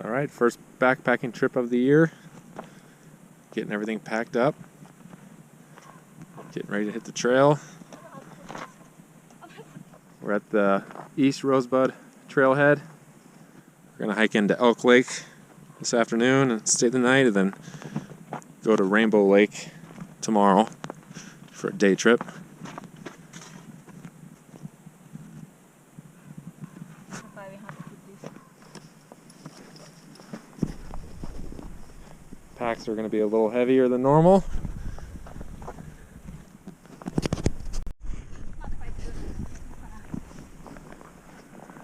Alright, first backpacking trip of the year. Getting everything packed up. Getting ready to hit the trail. We're at the East Rosebud Trailhead. We're going to hike into Elk Lake this afternoon and stay the night, and then go to Rainbow Lake tomorrow for a day trip. Packs are going to be a little heavier than normal.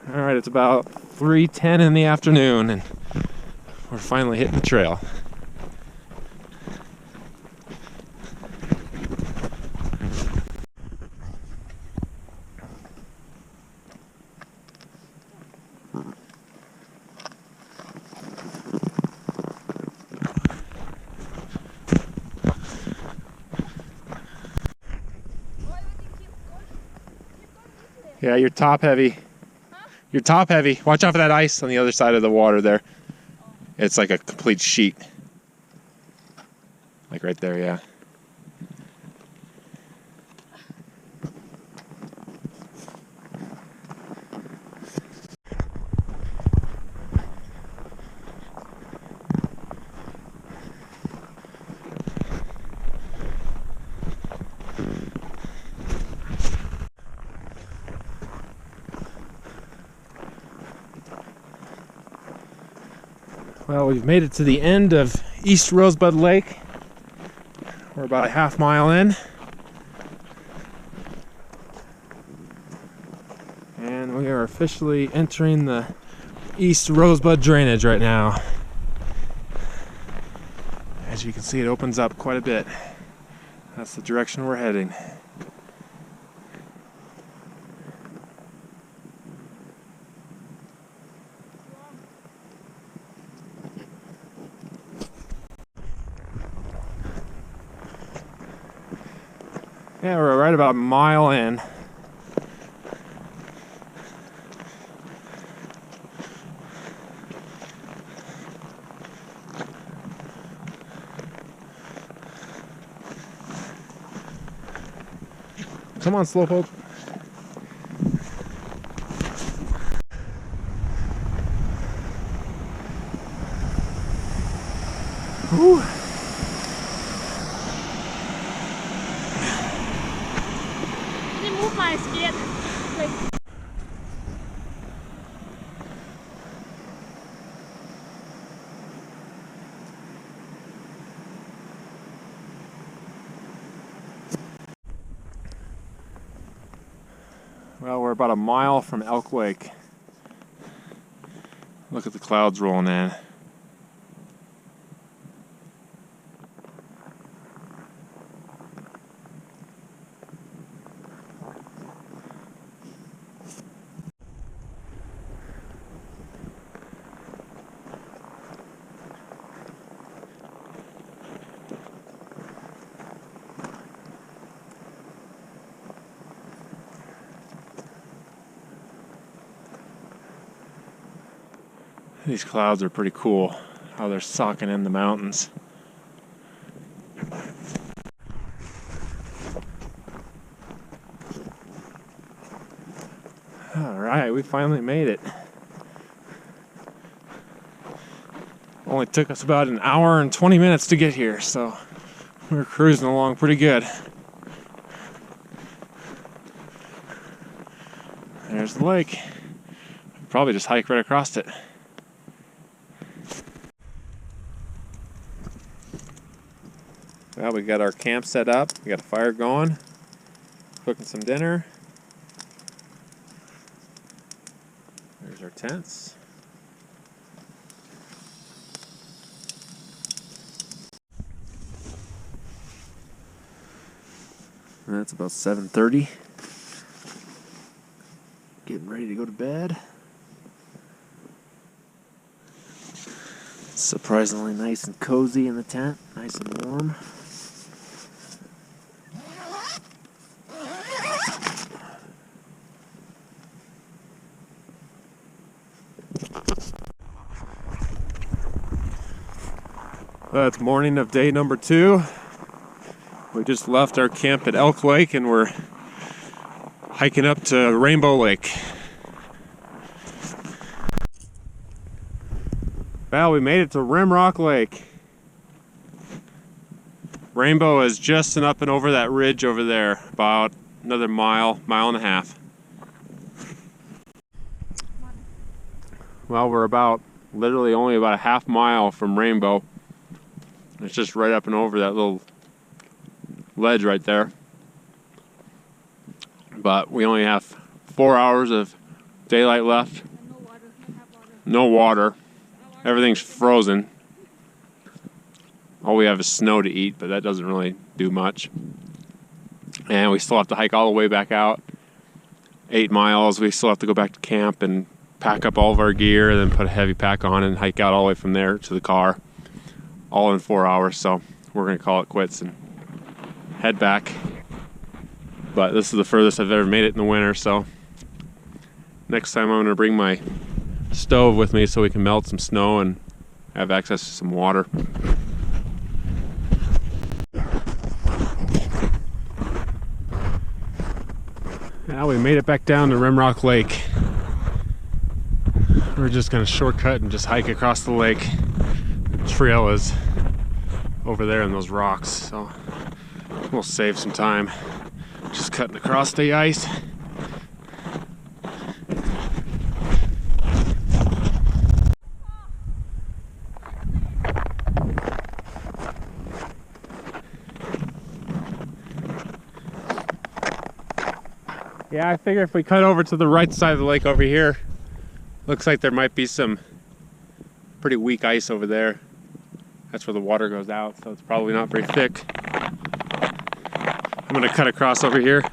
Alright, it's about 3:10 in the afternoon and we're finally hitting the trail. Yeah, you're top heavy. You're top heavy. Watch out for that ice on the other side of the water there. It's like a complete sheet. Like right there, yeah. Well, we've made it to the end of East Rosebud Lake. We're about a half mile in. And we are officially entering the East Rosebud drainage right now. As you can see, it opens up quite a bit. That's the direction we're heading. Yeah, we're right about a mile in. Come on, Slowpoke. Whew. Move my skin. Well, we're about a mile from Elk Lake. Look at the clouds rolling in. These clouds are pretty cool, how they're socking in the mountains. Alright, we finally made it. Only took us about an hour and 20 minutes to get here, so we're cruising along pretty good. There's the lake. Probably just hike right across it. Well, we got our camp set up. We got a fire going. Cooking some dinner. There's our tents. And that's about 7:30. Getting ready to go to bed. It's surprisingly nice and cozy in the tent. Nice and warm. It's morning of day number 2. We just left our camp at Elk Lake and we're hiking up to Rainbow Lake. Well, we made it to Rimrock Lake. Rainbow is just up and over that ridge over there, about another mile and a half. Well, we're literally only about a half mile from Rainbow. It's just right up and over that little ledge right there. But we only have 4 hours of daylight left. No water. Everything's frozen. All we have is snow to eat, but that doesn't really do much. And we still have to hike all the way back out. 8 miles. We still have to go back to camp and pack up all of our gear, and then put a heavy pack on and hike out all the way from there to the car. All in 4 hours, so we're going to call it quits and head back. But this is the furthest I've ever made it in the winter, so next time I'm going to bring my stove with me so we can melt some snow and have access to some water. Now we made it back down to Rimrock Lake. We're just going to shortcut and just hike across the lake. The trail is over there in those rocks, so we'll save some time just cutting across the ice. Yeah, I figure if we cut over to the right side of the lake over here, looks like there might be some pretty weak ice over there. That's where the water goes out, so it's probably not very thick. I'm gonna cut across over here.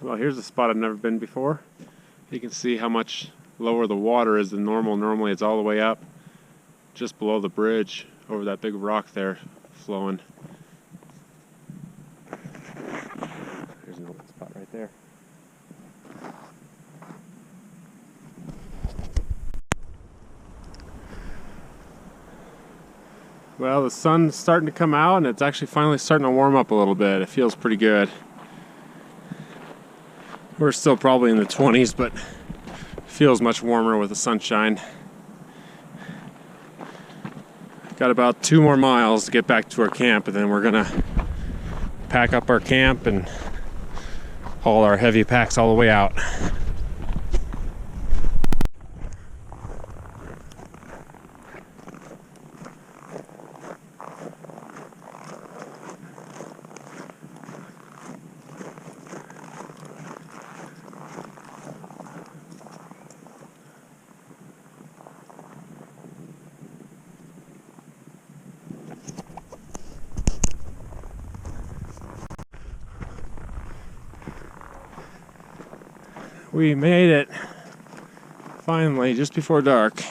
Well, here's a spot I've never been before. You can see how much lower the water is than normal. Normally it's all the way up just below the bridge over that big rock there flowing. There's an open spot right there. Well, the sun's starting to come out and it's actually finally starting to warm up a little bit. It feels pretty good. We're still probably in the 20s, but it feels much warmer with the sunshine. Got about 2 more miles to get back to our camp, and then we're gonna pack up our camp and haul our heavy packs all the way out. We made it, finally, just before dark.